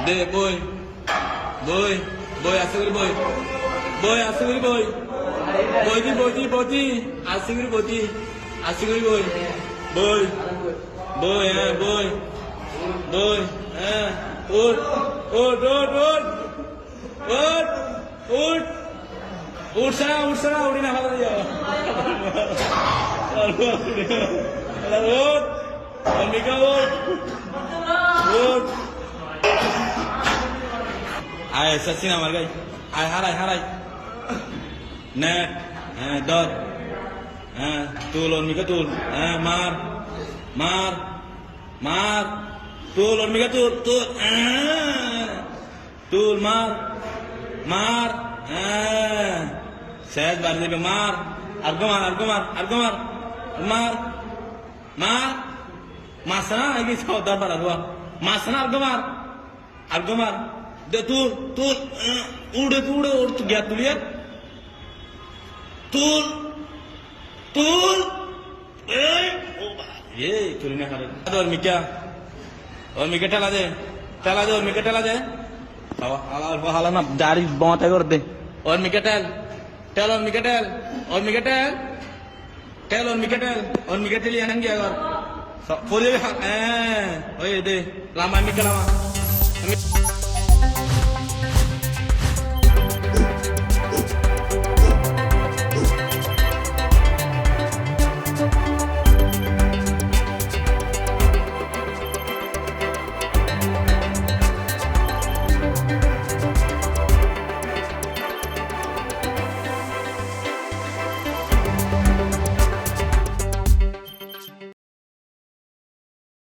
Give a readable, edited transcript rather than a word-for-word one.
দে বই বই বই আছে করে বই বই আছে করে বই বইতি আছে করে বইতি আছে করে বই বই বই হ্যাঁ বই বই হ্যাঁ উঠ উঠ উঠ উঠ উঠ উঠ উঠছে না উঠি না ভালো যাও উঠ অম্বিকা উঠ উঠ আয় সচিন আমার গাই আয় হারাই নেট হ্যাঁ দর হ্যাঁ তুল অম্বিকা তুল হ্যাঁ মার মার মার তুল অম্বিকা তুল তুল তুল মার মার হ্যাঁ শেষ বার দেবে মার আর মার মার মাসনা আগে দরবার আর মাসনা আর মার দে তুল উড়ে উঠ গিয়া তুলিয়ে তুল তুলি না খারে ওর মিকা ঠেলা দে ওর মিকা ঠেলা দে হালা না দাড়ি বাঁটা করে দে ওর মিকা টেল ওর মিকা টেলি আনেন গিয়া পরে ওই দে লামা মিকা লামা